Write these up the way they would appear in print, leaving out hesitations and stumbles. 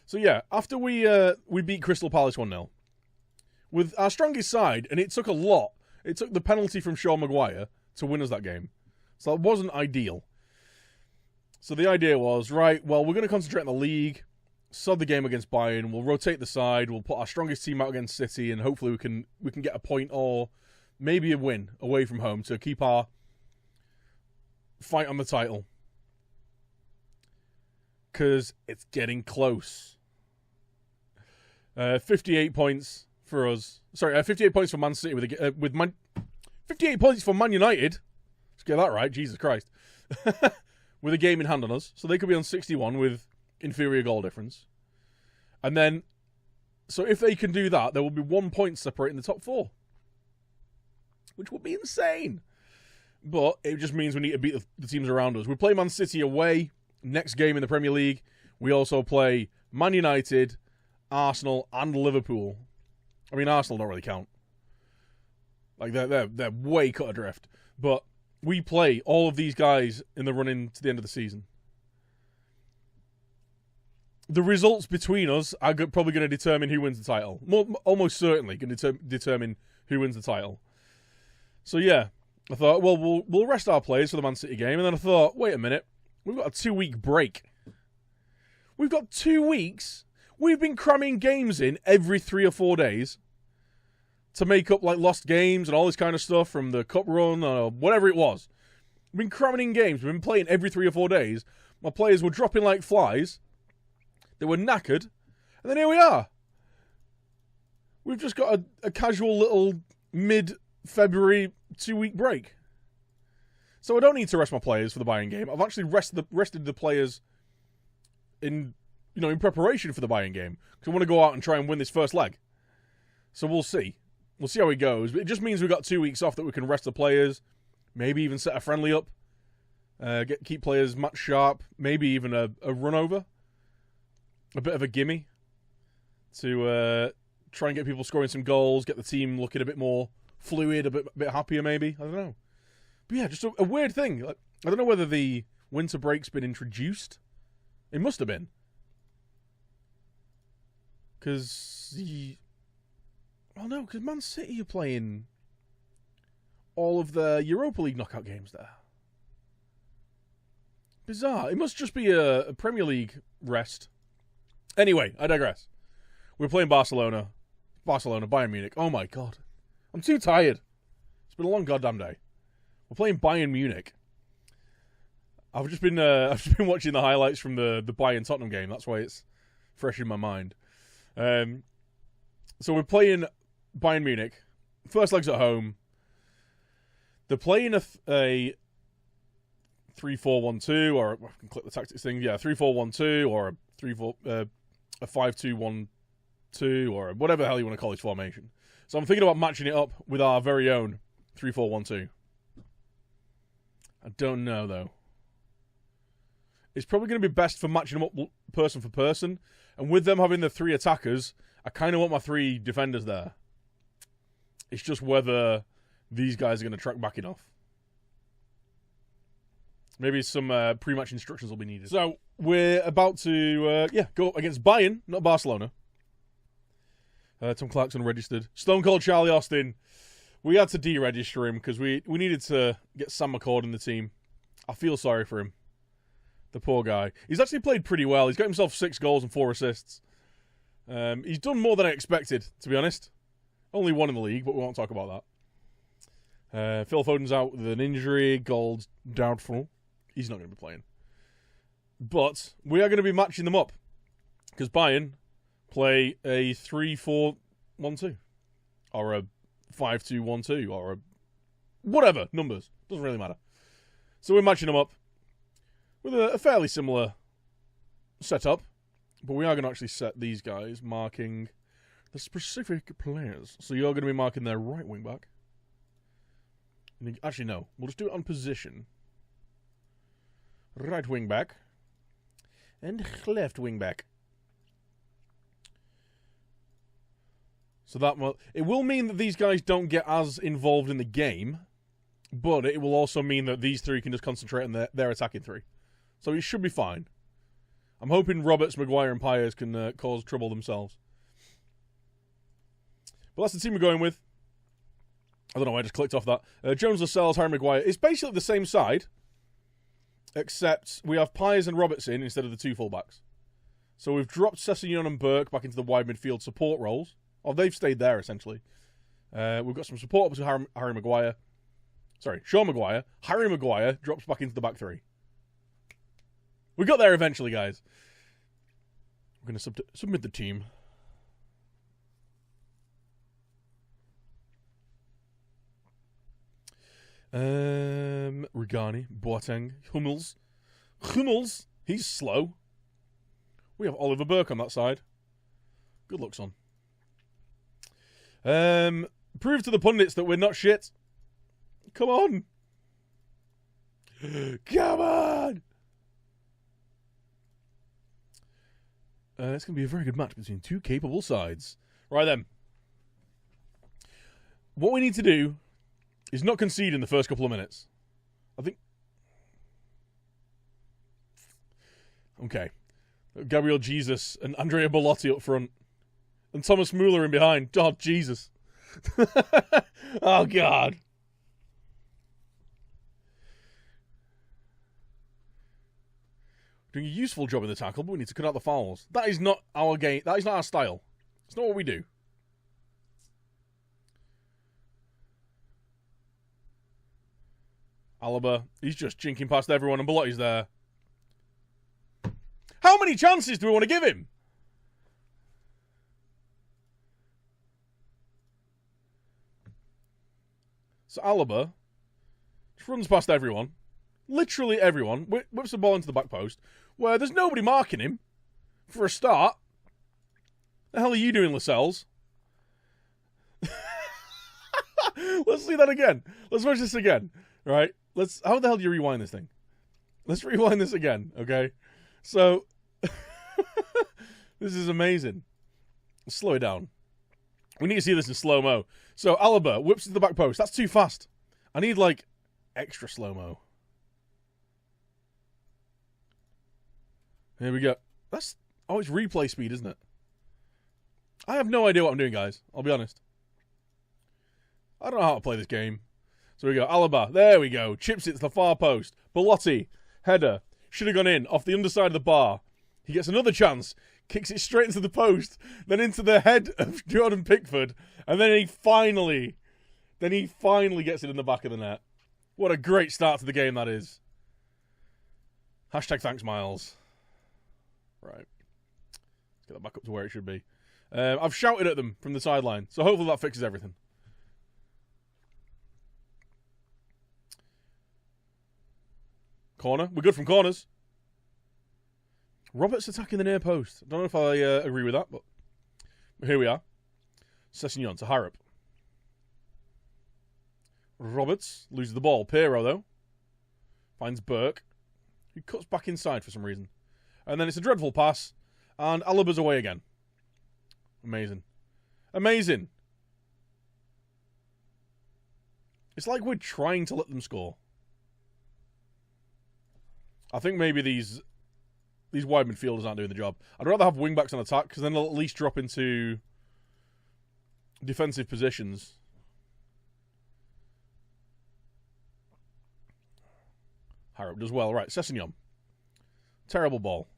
So yeah, after we beat Crystal Palace 1-0, with our strongest side, and it took a lot. It took the penalty from Sean Maguire to win us that game. So that wasn't ideal. So the idea was, right, well, we're going to concentrate on the league, sod the game against Bayern, we'll rotate the side, we'll put our strongest team out against City, and hopefully we can get a point or maybe a win away from home to keep our fight on the title. Because it's getting close. 58 points for us. Sorry, 58 points for Man City with 58 points for Man United. Let's get that right, Jesus Christ. With a game in hand on us. So they could be on 61 with inferior goal difference. And then, so if they can do that, there will be 1 point separating the top 4. Which would be insane. But it just means we need to beat the teams around us. We play Man City away. Next game in the Premier League. We also play Man United, Arsenal, and Liverpool. I mean, Arsenal don't really count. Like, they're way cut adrift. But we play all of these guys in the run-in to the end of the season. The results between us are probably going to determine who wins the title. Almost certainly going to determine who wins the title. So, yeah. I thought, well, we'll rest our players for the Man City game. And then I thought, wait a minute. We've got a 2-week break. We've got 2 weeks. We've been cramming games in every 3 or 4 days to make up like lost games and all this kind of stuff from the cup run or whatever it was. We've been cramming in games. We've been playing every 3 or 4 days. My players were dropping like flies. They were knackered. And then here we are. We've just got a casual little mid-February 2-week break. So I don't need to rest my players for the Bayern game. I've actually rested the players in preparation for the Bayern game. Because I want to go out and try and win this first leg. So we'll see. We'll see how it goes. But it just means we've got 2 weeks off that we can rest the players. Maybe even set a friendly up. Keep players match sharp. Maybe even a run over. A bit of a gimme. To try and get people scoring some goals. Get the team looking a bit more fluid. A bit happier maybe. I don't know. But yeah, just a weird thing. I don't know whether the winter break's been introduced. It must have been. Because because Man City are playing all of the Europa League knockout games there. Bizarre. It must just be a Premier League rest. Anyway, I digress. We're playing Barcelona, Bayern Munich. Oh my god. I'm too tired. It's been a long goddamn day. We're playing Bayern Munich. I've just been watching the highlights from the Bayern Tottenham game. That's why it's fresh in my mind. So we're playing Bayern Munich. First leg's at home. They're playing a 3-4-1-2, or I can click the tactics thing. Yeah, 3-4-1-2, or a 5-2-1-2, or whatever the hell you want to call this formation. So I'm thinking about matching it up with our very own 3-4-1-2. I don't know, though. It's probably going to be best for matching them up person for person. And with them having the 3 attackers, I kind of want my 3 defenders there. It's just whether these guys are going to track back enough. Maybe some pre-match instructions will be needed. So, we're about to go against Bayern, not Barcelona. Tom Clarkson registered. Stone Cold Charlie Austin. We had to deregister him because we needed to get Sam McCord in the team. I feel sorry for him. The poor guy. He's actually played pretty well. He's got himself 6 goals and 4 assists. He's done more than I expected, to be honest. Only 1 in the league, but we won't talk about that. Phil Foden's out with an injury. Gold's doubtful. He's not going to be playing. But we are going to be matching them up. Because Bayern play a 3-4-1-2. Or a 5-2-1-2. Or a... whatever. Numbers. Doesn't really matter. So we're matching them up with a fairly similar setup. But we are going to actually set these guys marking the specific players. So you're going to be marking their right wing back. Actually, no. We'll just do it on position. Right wing back. And left wing back. So it will mean that these guys don't get as involved in the game. But it will also mean that these 3 can just concentrate on their attacking 3. So it should be fine. I'm hoping Roberts, Maguire, and Pyers can cause trouble themselves. But that's the team we're going with. I don't know why I just clicked off that. Jones, Lascelles, Harry Maguire. It's basically the same side, except we have Pyers and Roberts in instead of the two fullbacks. So we've dropped Sessegnon and Burke back into the wide midfield support roles. Oh, they've stayed there, essentially. We've got some support up to Harry Maguire. Sorry, Sean Maguire. Harry Maguire drops back into the back three. We got there eventually, guys. We're going to submit the team. Regani, Boateng, Hummels. Hummels, he's slow. We have Oliver Burke on that side. Good luck, son. Prove to the pundits that we're not shit. Come on. Come on. It's going to be a very good match between two capable sides. Right then. What we need to do is not concede in the first couple of minutes. I think... Okay. Gabriel Jesus and Andrea Bellotti up front. And Thomas Müller in behind. Oh, Jesus. Oh, God. Doing a useful job in the tackle, but we need to cut out the fouls. That is not our game. That is not our style. It's not what we do. Alaba, he's just jinking past everyone, and Bellotti's there. How many chances do we want to give him? So Alaba just runs past everyone. Literally everyone. Whips the ball into the back post, where there's nobody marking him. For a start. The hell are you doing, Lascelles? Let's see that again. Let's watch this again. Right? How the hell do you rewind this thing? Let's rewind this again, okay? So, this is amazing. Slow it down. We need to see this in slow-mo. So, Alaba whips to the back post. That's too fast. I need, like, extra slow-mo. Here we go. It's replay speed, isn't it? I have no idea what I'm doing, guys. I'll be honest. I don't know how to play this game. So we go. Alaba. There we go. Chips it to the far post. Bellotti. Header. Should have gone in. Off the underside of the bar. He gets another chance. Kicks it straight into the post. Then into the head of Jordan Pickford. And then he finally gets it in the back of the net. What a great start to the game that is. Hashtag thanks, Miles. Right. Let's get that back up to where it should be. I've shouted at them from the sideline. So hopefully that fixes everything. Corner. We're good from corners. Roberts attacking the near post. I don't know if I agree with that, but here we are. Sessegnon to Harrop. Roberts loses the ball. Pirro, though, finds Burke, who cuts back inside for some reason. And then it's a dreadful pass, and Alaba's away again. Amazing. Amazing. It's like we're trying to let them score. I think maybe these wide midfielders aren't doing the job. I'd rather have wing-backs on attack, because then they'll at least drop into defensive positions. Harrop does well. Right, Sessegnon. Terrible ball.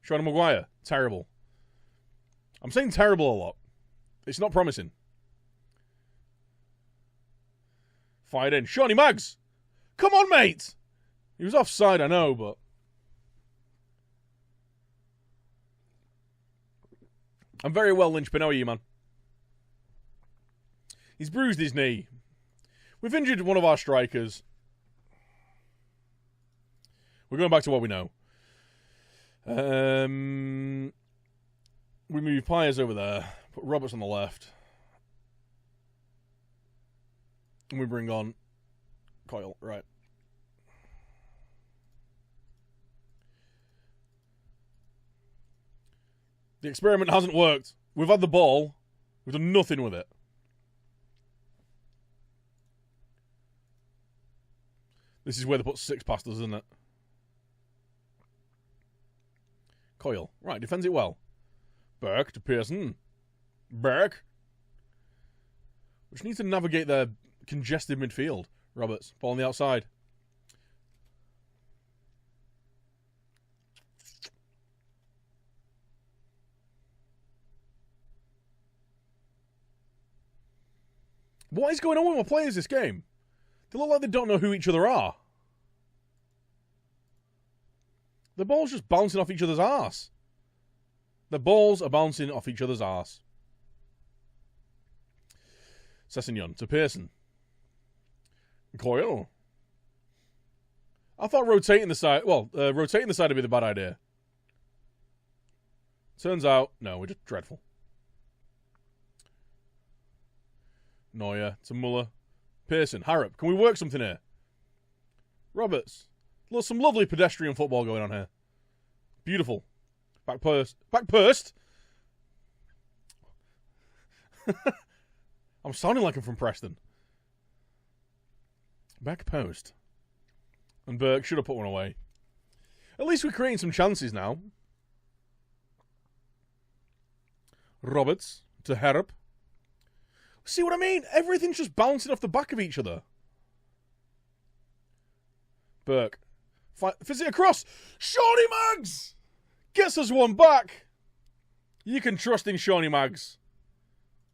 Sean Maguire. Terrible. I'm saying terrible a lot. It's not promising. Fired in. Shawnee Maggs! Come on, mate! He was offside, I know, but... I'm very well, Lynchpin. How are you, man? He's bruised his knee. We've injured one of our strikers. We're going back to what we know. We move Pyers over there. Put Roberts on the left. And we bring on Coyle. Right. The experiment hasn't worked. We've had the ball. We've done nothing with it. This is where they put six past us, isn't it? Coyle. Right, defends it well. Burke to Pearson. Burke. Which needs to navigate their congested midfield. Roberts, ball on the outside. What is going on with my players this game? They look like they don't know who each other are. The ball's just bouncing off each other's arse. The balls are bouncing off each other's arse. Sessegnon to Pearson. Coyle. I thought rotating the side... Well, rotating the side would be the bad idea. Turns out, no, we're just dreadful. Neuer to Muller. Pearson. Harrop. Can we work something here? Roberts. Look, some lovely pedestrian football going on here. Beautiful. Back post. Back post? I'm sounding like I'm from Preston. Back post. And Burke should have put one away. At least we're creating some chances now. Roberts to Harrop. See what I mean? Everything's just bouncing off the back of each other. Burke. Fizz it across. Shawnee Maggs! Gets us one back. You can trust in Shawnee Maggs.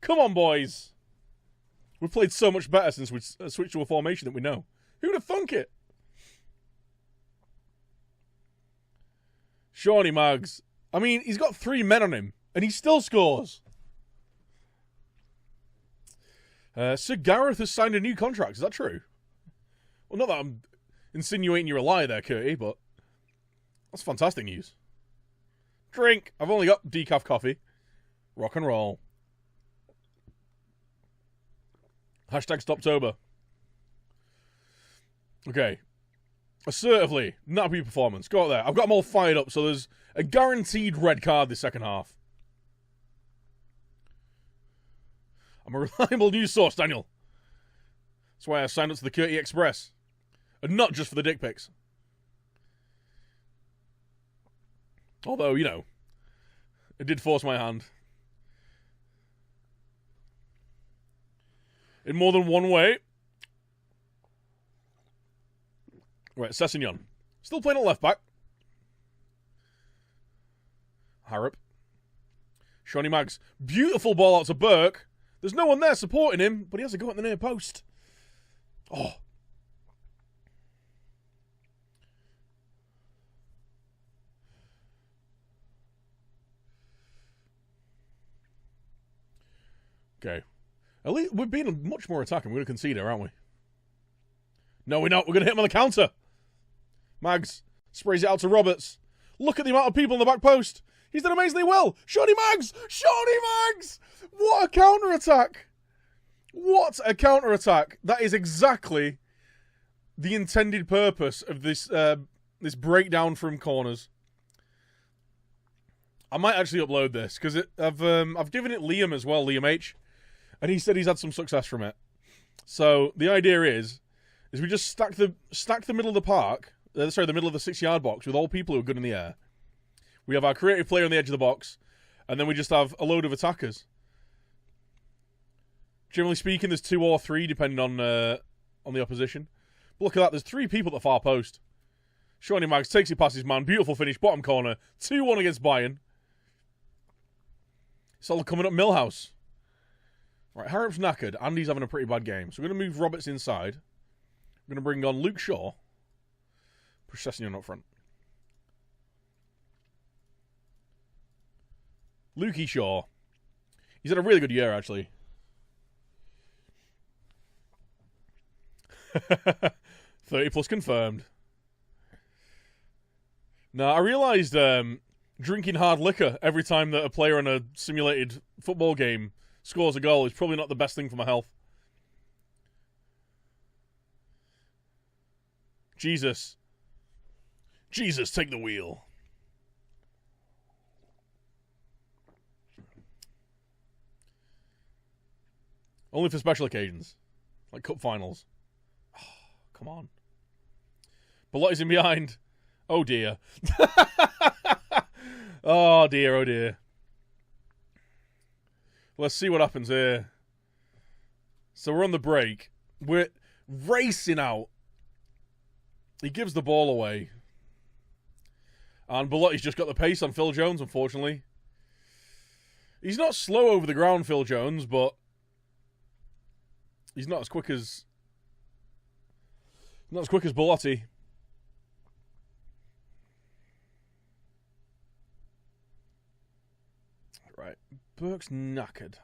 Come on, boys. We've played so much better since we switched to a formation that we know. Who'd have thunk it? Shawnee Maggs. I mean, he's got 3 men on him, and he still scores. Sir Gareth has signed a new contract. Is that true? Well, not that I'm insinuating you're a liar there, Curtie, but that's fantastic news. Drink. I've only got decaf coffee. Rock and roll. Hashtag Stoptober. Okay. Assertively, not happy performance. Go out there. I've got them all fired up, so there's a guaranteed red card this second half. I'm a reliable news source, Daniel. That's why I signed up to the Curtie Express. And not just for the dick pics. Although, you know, it did force my hand. In more than one way. Right, Sessegnon. Still playing at left back. Harrop. Shawnee Maggs. Beautiful ball out to Burke. There's no one there supporting him, but he has a go at the near post. Oh. Okay. At least we're being much more attacking. We're going to concede here, aren't we? No, we're not. We're going to hit him on the counter. Maggs sprays it out to Roberts. Look at the amount of people in the back post. He's done amazingly well. Shawnee Maggs! Shawnee Maggs! What a counter-attack! What a counter-attack. That is exactly the intended purpose of this this breakdown from corners. I might actually upload this, because I've given it Liam as well, Liam H. And he said he's had some success from it. So the idea is we just stack the middle of the park, the middle of the 6-yard box with all people who are good in the air. We have our creative player on the edge of the box, and then we just have a load of attackers. Generally speaking, there's 2 or 3 depending on the opposition. But look at that, there's 3 people at the far post. Shawnee Maggs takes it past his man, beautiful finish, bottom corner, 2-1 against Bayern. It's all coming up Millhouse. Right, Harrop's knackered. Andy's having a pretty bad game. So we're going to move Roberts inside. We're going to bring on Luke Shaw. Push Sessegnon up front. Lukey Shaw. He's had a really good year, actually. 30 plus confirmed. Now, I realised drinking hard liquor every time that a player in a simulated football game scores a goal is probably not the best thing for my health. Jesus. Jesus, take the wheel. Only for special occasions. Like cup finals. Oh, come on. Belotti's in behind. Oh dear. Oh, dear, oh, dear. Let's see what happens here. So we're on the break. We're racing out. He gives the ball away. And Belotti's just got the pace on Phil Jones, unfortunately. He's not slow over the ground, Phil Jones, but he's not as quick as Belotti. Right. Burke's knackered.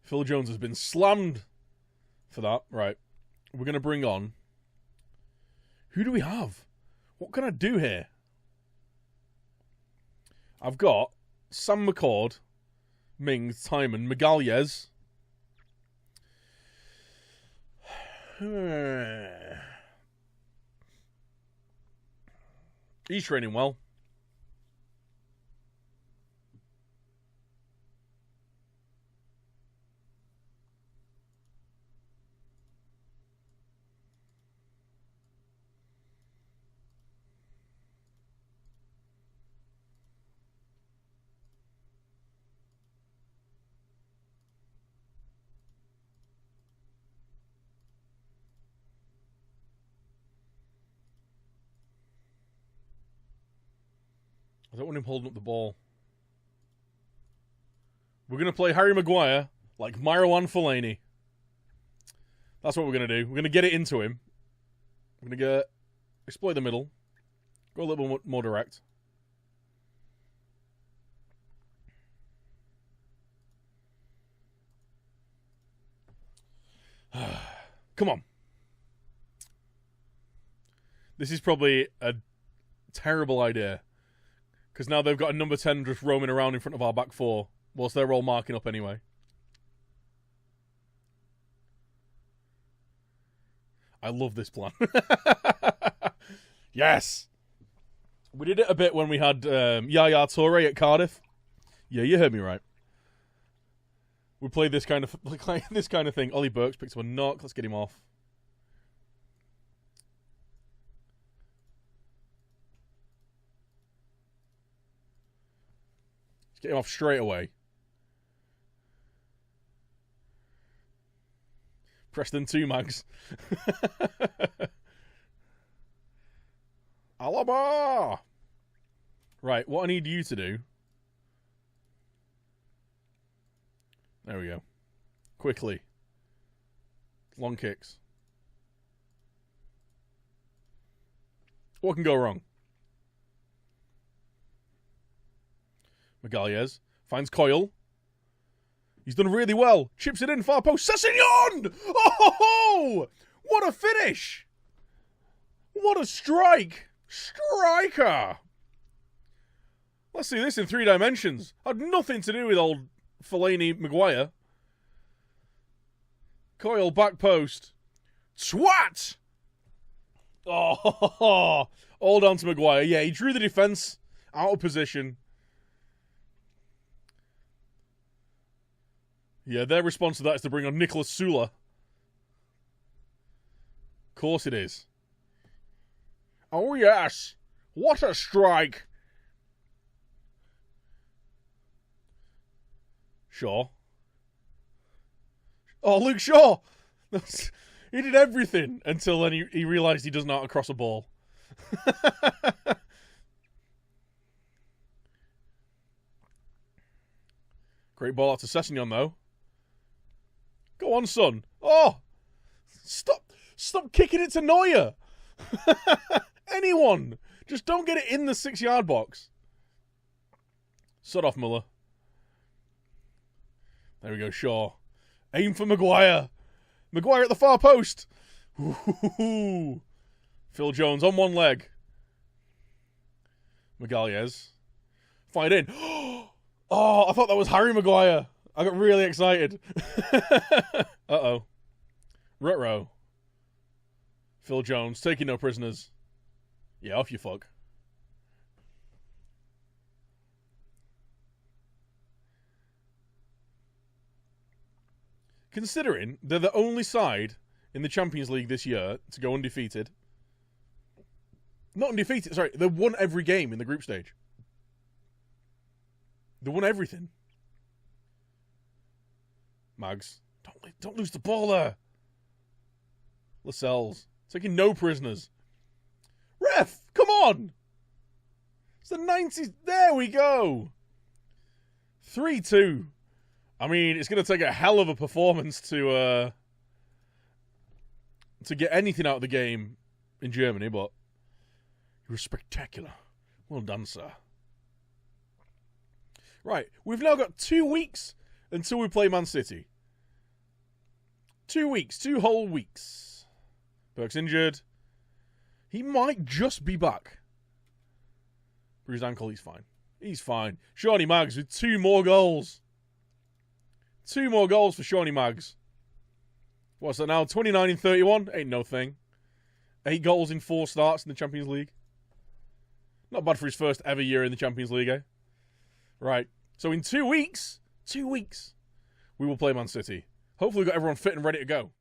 Phil Jones has been slammed for that. Right. We're going to bring on... Who do we have? What can I do here? I've got Sam McCord, Mings, Timon, Magalhaes. He's training well. I don't want him holding up the ball. We're going to play Harry Maguire like Myron Fellaini. That's what we're going to do. We're going to get it into him. We're going to exploit the middle. Go a little bit more direct. Come on. This is probably a terrible idea. Because now they've got a number 10 just roaming around in front of our back four, whilst they're all marking up anyway. I love this plan. Yes! We did it a bit when we had Yaya Toure at Cardiff. Yeah, you heard me right. We played this kind of thing. Ollie Burks picks up a knock. Let's get him off. Get him off straight away. Preston 2 mags. Alaba! Right, what I need you to do... There we go. Quickly. Long kicks. What can go wrong? Magalhaes finds Coyle. He's done really well. Chips it in, far post. Sessegnon! Oh! What a finish! What a strike! Striker! Let's see this in 3 dimensions. Had nothing to do with old Fellaini Maguire. Coyle back post. Twat! Oh! All down to Maguire. Yeah, he drew the defence out of position. Yeah, their response to that is to bring on Nicholas Sula. Of course it is. Oh, yes. What a strike. Shaw. Oh, Luke Shaw. He did everything until then he realised he doesn't know how to cross a ball. Great ball out to Sessegnon, though. Go on, son. Oh! Stop kicking it to Neuer. Anyone. Just don't get it in the 6-yard box. Sod off, Muller. There we go, Shaw. Aim for Maguire. Maguire at the far post. Ooh. Phil Jones on one leg. Magalhaes. Fired in. Oh, I thought that was Harry Maguire. I got really excited. Uh-oh. Rutrow. Phil Jones, taking no prisoners. Yeah, off you fuck. Considering they're the only side in the Champions League this year to go undefeated. Not undefeated, sorry. They've won every game in the group stage. They won everything. Mags, don't lose the ball there. Lascelles, taking no prisoners. Ref, come on! It's the 90s. There we go. 3-2. I mean, it's going to take a hell of a performance to get anything out of the game in Germany, but you were spectacular. Well done, sir. Right, we've now got 2 weeks until we play Man City. 2 weeks, 2 whole weeks. Burke's injured. He might just be back. Bruised ankle, he's fine. He's fine. Shawnee Maggs with 2 more goals. 2 more goals for Shawnee Maggs. What's that now? 29 in 31? Ain't no thing. 8 goals in 4 starts in the Champions League. Not bad for his first ever year in the Champions League, eh? Right. So in 2 weeks, we will play Man City. Hopefully we've got everyone fit and ready to go.